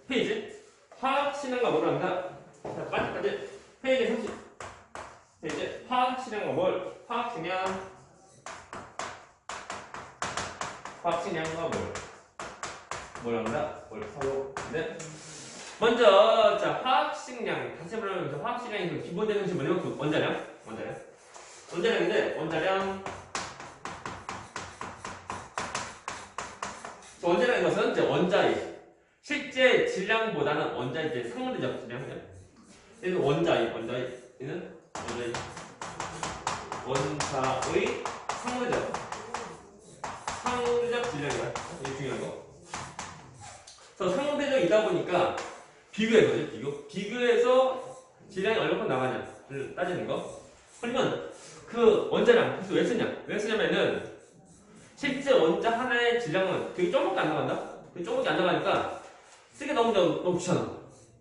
페이지. 화학 실험과 뭘 한다? 자, 빠지까지. 페이지 30. 페이지. 화학 실험과 뭘? 화학 식량. 화학 식량과 뭘 한다? 뭘 서로. 네. 먼저, 자, 화학 식량. 다시 말하면 화학 식량의 기본 되는 것이 뭐냐면 그 원자량. 원자량인데, 원자량인 것은 이제 원자의 실제 질량보다는 원자의 이제 상대적 질량이죠. 얘는 원자의 상대적 질량이야. 이게 중요한 거. 그래서 상대적이다 보니까 비교해서 질량이 얼마큼 나가냐를 따지는 거. 그러면 그 원자량 그래서 왜 쓰냐면은 실제 원자 하나의 질량은 되게 조금밖에 안 나간다. 되게 조금밖에 안 나가니까 쓰기 너무 귀찮아.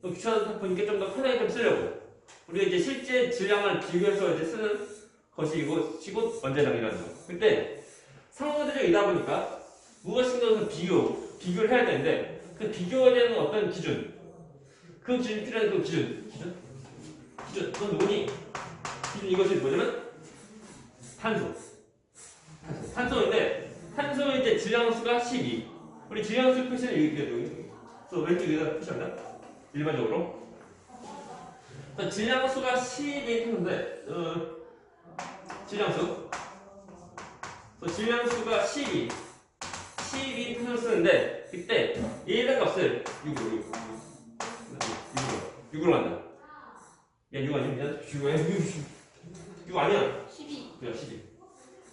너무 귀찮다 보니까 좀 더 편하게 좀 쓰려고. 우리가 이제 실제 질량을 비교해서 이제 쓰는 것이 이것이고 원자량이라는 거. 근데 상대적이다 보니까 무엇인가에서 비교를 해야 되는데 그 비교해야 되는 어떤 기준. 그 기준 필요한 그 기준. 그건 누구니? 기준 이것이 뭐냐면 탄소인데 탄소의 이제 질량수가 12. 우리 질량수 표시는 여기. 그래서 왼쪽에다 표시한다. 일반적으로. 질량수가 12 탄소인데 질량수가 12 탄소를 쓰는데 그때 얘의 값을 6으로 한다. 야 6 아니야? 6 아니야? 12. 그래 12.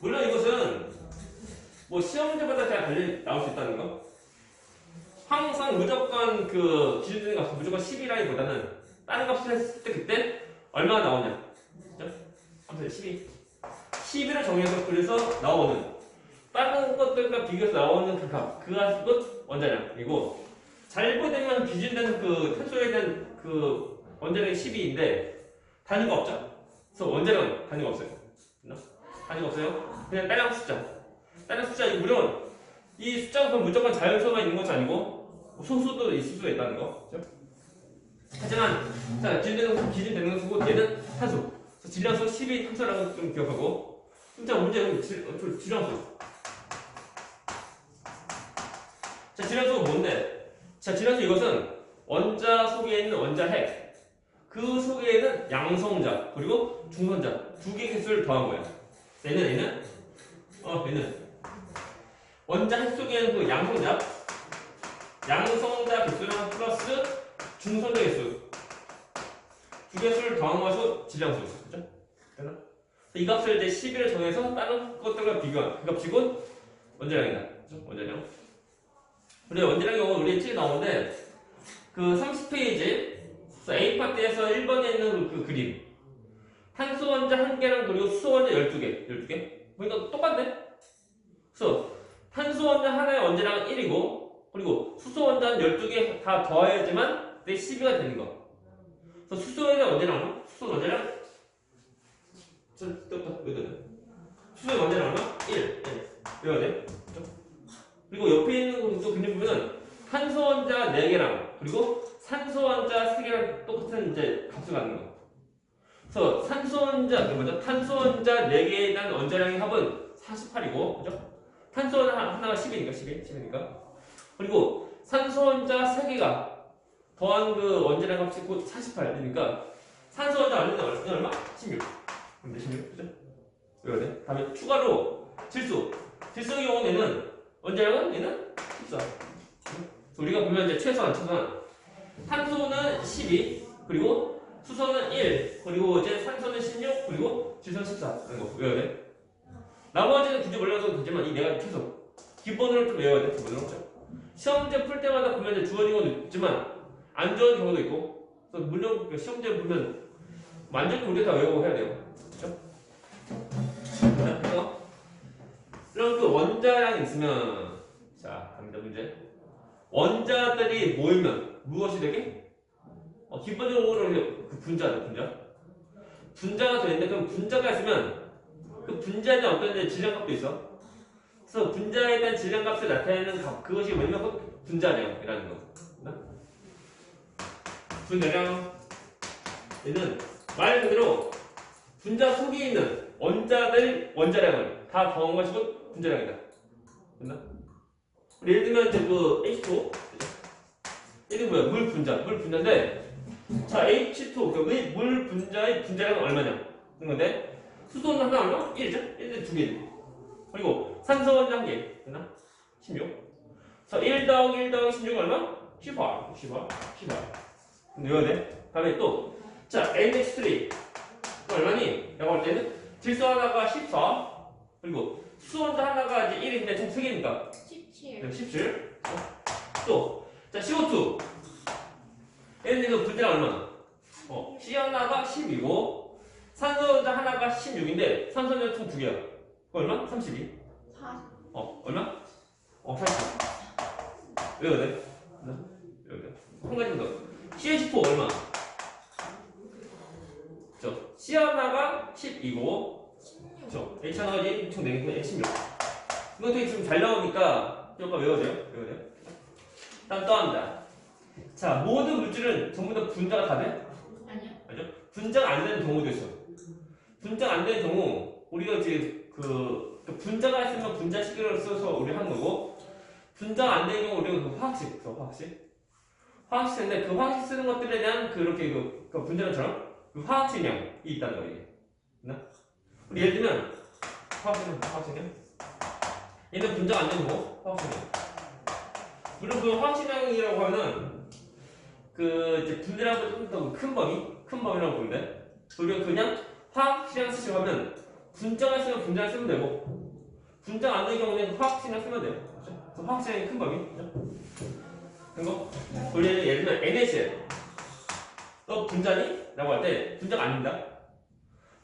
물론 이것은 뭐 시험제마다 잘 나올 수 있다는 거. 항상 무조건 그 기준되는 값은 무조건 10이라기보다는 다른 값을 했을 때 그때 얼마가 나오냐. 그죠? 아무튼 12를 정해서 그래서 나오는 다른 것들과 비교해서 나오는 그 값, 그 값은 원자량이고 잘못되면 기준되는 그 탄소에 대한 그 원자량이 12인데 단위가 없죠. 그래서 원자량은 단위가 없어요. 단위가 없어요. 그냥 다른 숫자. 물론 이 숫자가 무조건 자연수가 있는 것이 아니고 소수도 있을 수가 있다는 거. 그렇죠? 하지만 자 기준되는 수고 얘는 탄소. 그래서 질량수 12 탄소라고 좀 기억하고. 진짜 문제는 질량수. 자 질량수가 뭔데? 자 질량수 이것은 원자 속에 있는 원자 핵. 그 속에는 양성자 그리고 중성자 두 개의 개수를 더한 거야. 얘는 원자 핵 속에는 그 양성자 개수랑 플러스 중성자 개수 두 개수를 더한 것이 질량수. 그죠? 되나? 이 값을 이제 11을 정해서 다른 것들과 비교한 그 값이고 원자량이다. 그죠? 원자량. 그리고 원자량 경우 우리 책에 나오는데 그 30페이지 A파트에서 1번에 있는 그 그림. 탄소 원자 1개랑 그리고 수소 원자 12개. 그러니까 똑같네? 그래서 탄소 원자 하나의 원자량은 1이고, 그리고 수소 원자는 12개 다 더해야지만 내 12가 되는 거. 그래서 수소에 대한 원자량은? 수소 원자량? 수소의 원자량 얼마? 1. 외워야 돼. 그리고 옆에 있는 또 그림 보면은 탄소 원자 4개랑, 그리고 산소 원자 3개랑 똑같은 이제 값을 갖는 거. 그래서 탄소 원자 4개에 대한 원자량의 합은 48이고, 그죠? 탄소 하나가 10이니까. 그리고 산소 원자 3개가 더한 그 원자량 값이 곧 48이니까 산소 원자 얼마? 16. 그럼 16, 그죠? 외워야 돼. 다음에 추가로 질소의 경우는 원자량은 얘는 14. 우리가 보면 이제 최소한 탄소는 12, 그리고 수소는 1, 그리고 이제 산소는 16, 그리고 질소는 14. 라는 거 외워야 돼. 나머지는 굳이 몰라도 되지만 이 네가 최소. 기본으로 좀 외워야 돼. 기본으로. 시험제 풀 때마다 보면 이제 주어진 경우도 있지만 안 주어진 경우도 있고. 그래서 물론 시험제 보면 완전히 우리가 다 외우고 해야 돼요. 그렇죠? 그래서 이런 그 원자량이 있으면 자, 갑니다. 문제. 원자들이 모이면 무엇이 되게? 기본적으로 그 분자가 되는데 그럼 분자가 있으면 그 분자에 대한 어떤 질량값도 있어. 그래서 분자에 대한 질량값을 나타내는 값 그것이 뭐냐면 분자량이라는 거. 분자량 얘는 말 그대로 분자 속에 있는 원자량을 다 더한 것이고 분자량이다. 됐나? 예를 들면 이제 그 H2O 얘는 뭐야? 물 분자인데 자 H2O 그러니까 물 분자의 분자량은 얼마냐? 그런 건데 수소는 하나 얼마? 1이죠? 1에 2개. 그리고 산소 원자 1개. 됐나? 16. 자, 1 더하기 1 더하기 16 얼마? 18. 외워야 돼. 다음에 또, 자, NH3. 얼마니? 라고 할 때는 질소 하나가 14. 그리고 수소 원자 하나가 이제 1인데 총 3개니까 17. 17. 또, 자, CO2. 얘는 이거 분자가 얼마나? C 하나가 10이고, 산소 원자 하나가 16인데, 산소 원자 총 2개야. 그거 얼마? 32. 40. 얼마? 40. 외워야 돼. 외워야 돼. 한 가지 더. CH4 얼마? C 하나가 10이고, 16. H 하나가 이제 총 4개면 16. 이거 되게 지금 잘 나오니까, 조금 외워줘요. 다음 또 합니다. 자, 모든 물질은 전부 다 분자가 다 돼? 아니요. 맞죠? 분자가 안 되는 경우도 있어. 분자가 안 되는 경우, 우리가 이제 분자가 있으면 분자식을 써서 우리 하는 거고, 분자가 안 되는 경우 우리가 그 화학식인데 그 화학식 쓰는 것들에 대한 그렇게 그 분자량처럼 그 화학식량이 있다는 거예요. 이게. 우리 예를 들면 화학식량 얘는 분자가 안 되는 거고 화학식량. 물론 그 화학식량이라고 하면은 그 이제 분자량보다 좀 더 큰 범위라고 보는데 우리가 그냥 화학식량 쓰시고 하면 분자가 있으면 분자를 쓰면 되고 분자가 안 되는 경우는 화학식량 쓰면 돼요. 화학식량이 큰 범위. 그런 거? 우리 예를 들면 NaCl. 너 분자니? 라고 할 때 분자가 아닙니다.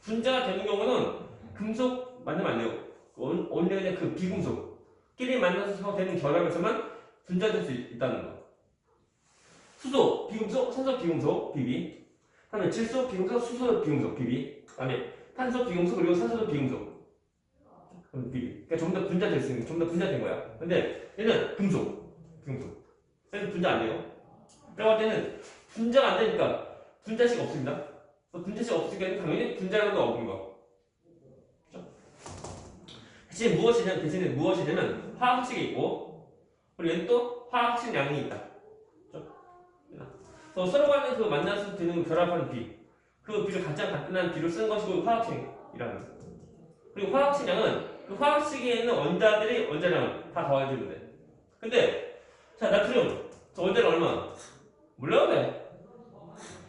분자가 되는 경우는 금속 만나면 안 돼요. 원래 그냥 그 비금속끼리 만나서 되는 결합에서만 분자될 수 있다는 거. 수소, 비금속, 산소, 비금속, 비비. 다음에 질소, 비금속, 수소, 비금속, 비비. 다음에 탄소, 비금속, 그리고 산소도 비금속. 비비. 그러니까 전부 다 분자될 수 있는, 전부 다 분자된 거야. 근데 얘는 비금속. 그래서 분자 안 돼요. 그럴 때는 분자가 안 되니까 분자식 없습니다. 분자식 없으니까 당연히 분자량도 없는 거. 대신에 무엇이냐면 화학식이 있고 그리고 얘는 또 화학식량이 있다. 그래서 서로 간에 그 만나서 되는 결합하는 비, 그 비를 가장 간단한 비를 쓰는 것이고 화학식이라는 거. 그리고 화학식량은 그 화학식에 있는 원자량을 다 더해주면 돼. 근데 자 나트륨 저 원자량 얼마? 몰라도 돼.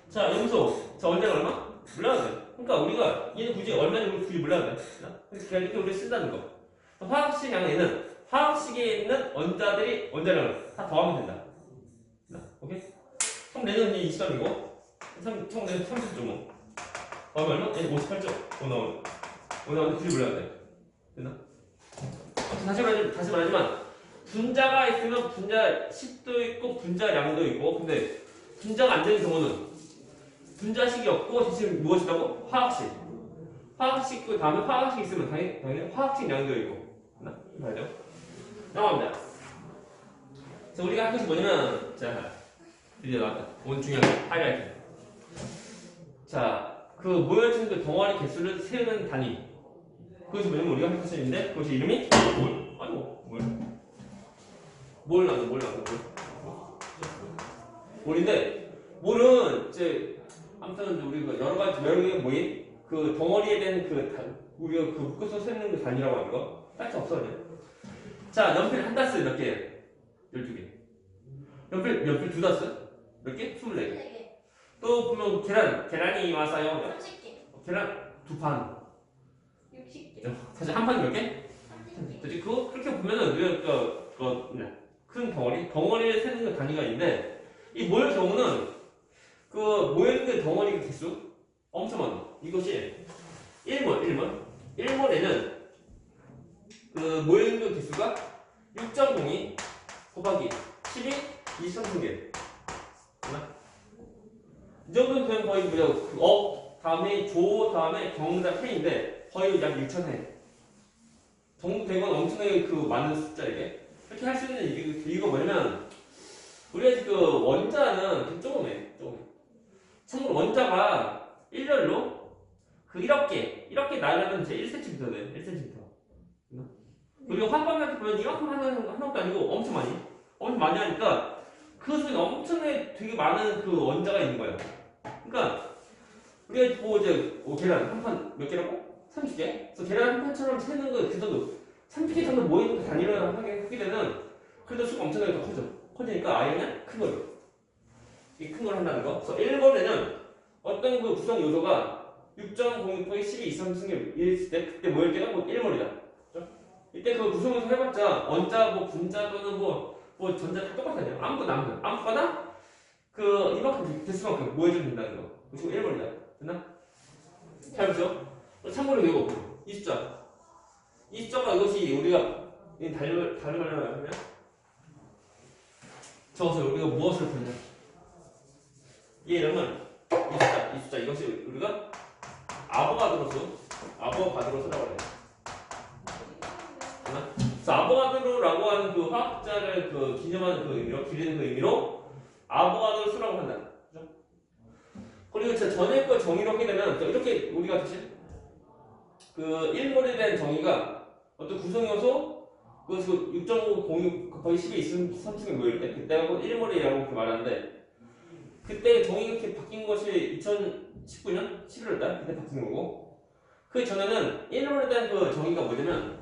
자 염소 저 원자량 얼마? 몰라도 돼. 그러니까 우리가 얘는 굳이 얼마인지 굳이 몰라도 돼. 그래서 이렇게 우리 쓴다는 거. 화학식량은 얘는 화학식에 있는 원자량을 다 더하면 된다. 오케이? 총 내는 이 20점이고 총 내는 30.5 더하면 얼마? 얘는 58점 5 나오는 굳이 몰라도 돼. 됐나? 다시 말하지만 분자가 있으면 분자식도 있고 분자량도 있고 근데 분자가 안 되는 경우는 분자식이 없고 대신 무엇이라고? 화학식 그 다음에 화학식 있으면 당연히 화학식량도 있고 맞죠? 나옵니다. 자 우리가 할 것이 뭐냐면 자 이제 나왔다. 오늘 중요한 하이라이트. 자 그 모여진 그 덩어리 개수를 세우는 단위. 그것이 뭐냐면 우리가 할 것인데 그것이 이름이 몰인데 몰은 이제 아무튼 우리가 여러 개 모인 그 덩어리에 대한 우리가 그 묶어서 세는 그 단위라고 하는 거 딱히 없어요. 자 연필 한 다스 몇 개? 12개. 연필 두 다스 몇 개? 24개. 또 보면 계란이 와서요. 30개. 계란 두 판. 60개. 사실 한 판이 몇 개? 30개. 그렇게 보면은 우리가 큰 덩어리를 세는 그 단위가 있는데 이 모일 경우는 그 모여있는 덩어리 개수 엄청 많아. 이것이 1몰에는 그 모여있는 개수가 6.02 곱하기 12 23개. 이 정도는 그냥 거의 다음에 조 다음에 경자 K인데 거의 약 6,000회 정도 된 건 엄청나게 그 많은 숫자 이게. 이렇게 할 수 있는 이유가 뭐냐면 우리가 그 원자는 조금해. 원자가 일렬로 그 이렇게 나가면 제 1cm 돼. 1cm. 그리고 화방한테 보면 이만큼 하는 것도 아니고 엄청 많이 하니까 그 속에 엄청나게 되게 많은 그 원자가 있는 거예요. 그러니까 우리가 뭐 이제 계란 한 판 몇 개라고? 30개? 그래서 계란 한 판처럼 세는 거 그 정도 30개 정도 모이는 단위로 하게 되면 그래도 수가 엄청나게 더 커지니까 아예 그냥 큰 거예요. 이 큰 걸 한다는 거. 그래서 1번에는 어떤 그 구성 요소가 6.06 12 이상승에 있을 때 그때 모일 때가 뭐 1몰이다. 이때 그 구성 요소 해봤자 원자 뭐 분자 또는 뭐 전자 다 똑같아요. 아무거나 그 이만큼 개수만큼 모여주면 된다는 거. 지금 1몰이다. 됐나? 잘 보죠. 참고로 이거 이 숫자가 이것이 우리가 다르면 적어서 우리가 무엇을 부르냐? 이 이름은 이 숫자 이것이 우리가 아보가드로수라고 해요. 그래서 아보가드로라고 하는 그 화학자를 그 기념하는 그 의미로 기리는 그 의미로 아보가드로 수라고 한다. 그죠? 그리고 전에 거 정의로 하게 되면 이렇게 우리가 다시 그 1몰에 대한 정의가 어떤 구성요소 그 6.506 곱하기 10에 있으면 삼층에 모일 때 그때하고 1몰이라고 그렇게 말하는데 그때 정의가 이렇게 바뀐 것이 2019년 11월달 그때 바뀐 거고 그 전에는 1몰에 대한 그 정의가 뭐냐면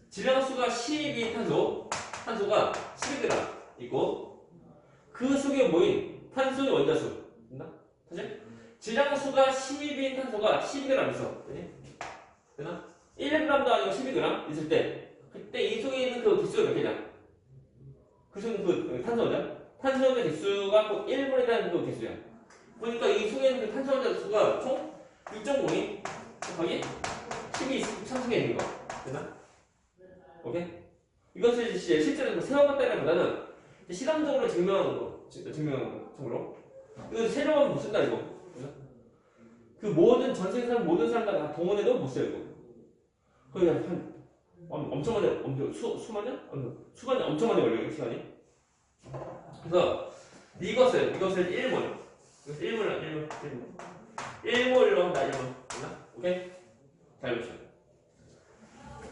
질량수가 12인 탄소가 12g 있고 그 속에 모인 탄소의 원자수 사실 질량수가 12인 탄소가 12g 있어. 되나? 1g도 아니고 12g 있을 때 그때 이 속에 있는 그 개수가 몇 개냐? 그 속에 그 탄소 원자? 탄소 원자 개수가 꼭 1몰에 대한 그 개수야. 그러니까 이 속에 있는 그 탄소 원자 수가 총 6.02 곱하기 12 참수에 있는 거. 되나? 오케이? 이것을 실제로 세워봤다기보다는 실험적으로 증명한 거. 증명으로. 이거 세려면 못 쓴다 이거. 그 모든 전 세계 사람 모든 사람 다 동원해도 못 써요 이거. 그냥 엄청 많이 수만 년 엄청 많이 걸려요 시간이. 그래서 이것을 1몰. 이것을 1몰로 한다 1몰. 오케이? 잘 보시죠.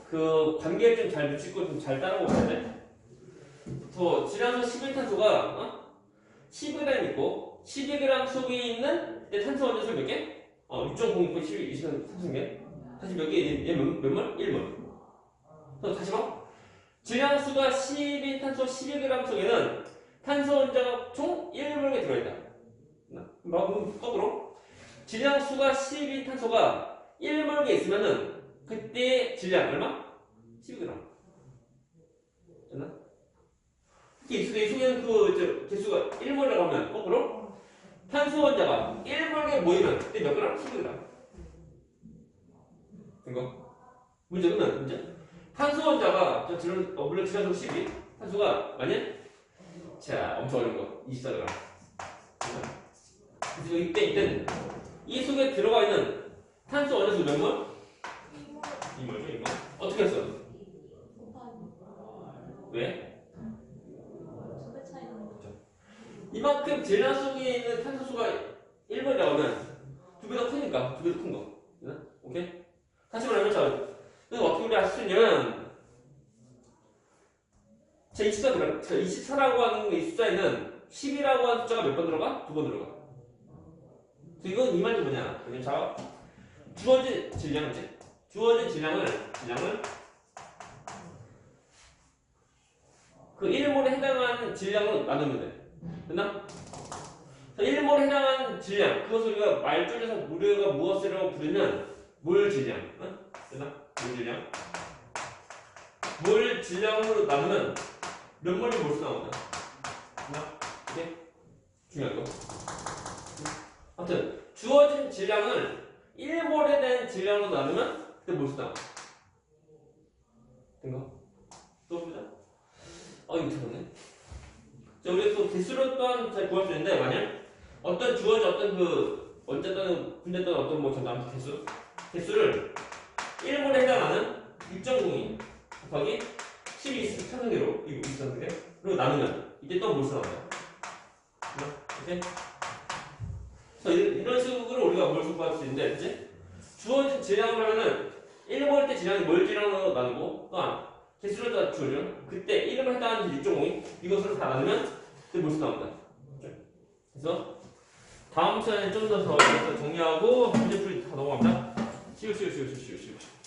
그 관계를 좀 잘 붙이고 좀 잘 따라오셔야 돼. 질량수 11탄소가 10g 있고 12g 속에 있는 탄소 원자수 몇 개? 6.06 12 23개. 다시 몇 개? 얘 몇 몰? 1몰. 다시 봐. 질량수가 10인 탄소 12g 속에는 탄소 원자가 총 1몰에 들어있다. 그럼 거꾸로 질량수가 10인 탄소가 1몰에 있으면은 그때 질량 얼마? 12g. 됐나? 이 속에는 그 개수가 1몰이라고 하면 거꾸로 탄소 원자가 1몰에 모이면 그때 몇 g? 12g. 된 거? 문제 끝난 문제? 탄소 원자가 물론 질량수 12 탄소가 만약 자 엄청 어려운 거 24g. 그래서 이때는 이 속에 들어가 있는 탄소 원자수 몇 몰? 2몰. 어떻게 했어? 왜? 이만큼 질량 속에 있는 탄소 수가 1몰이라고 하면 2배 더 크니까 2배 더 큰 거. 오케이? 다시 말하면 그래서 어떻게 우리 알 수 있냐면 자 24라고 하는 이 숫자에는 10이라고 하는 숫자가 몇 번 들어가? 2번 들어가. 그래서 이건 이 말이 뭐냐? 그냥 자 주어진 질량이지. 주어진 질량을 그 1몰에 해당하는 질량으로 나누면 돼. 됐나? 1몰에 해당하는 질량 그것을 우리가 말줄여서 우리가 무엇이라고 부르면 몰 질량. 됐나? 몰 질량. 몰 질량으로 나누면 몇 몰이 몰수 나온다. 됐나? 이게 중요한 거. 아무튼 주어진 질량을 1몰에 대한 질량으로 나누면 그때 몰수 나와. 된가? 또 보자. 이거 잘못네. 자, 우리가 또 개수로 또한 잘 구할 수 있는데, 만약 어떤 주어진 어떤 그 원자 또는 분자 또는 어떤 뭐 전담 개수를 1몰에 해당하는 6.02 곱하기 12 참수계로 이거 23개로 나누면 이때 또 몰수 나와요. 오케이? 그래서 이런 식으로 우리가 뭘 속박할 수 있는데, 그치? 주어진 질량을 하면은 1번 때 질량이 뭘 질량으로 나누고 또한 개수를 다 주어지면 그때 1번 해당하는 6.5인 이것으로 다 나누면 그때 몰수 나옵니다. 그래서 다음 시간에 좀 더 정리하고 문제 풀이 다 넘어갑니다. 쉬우.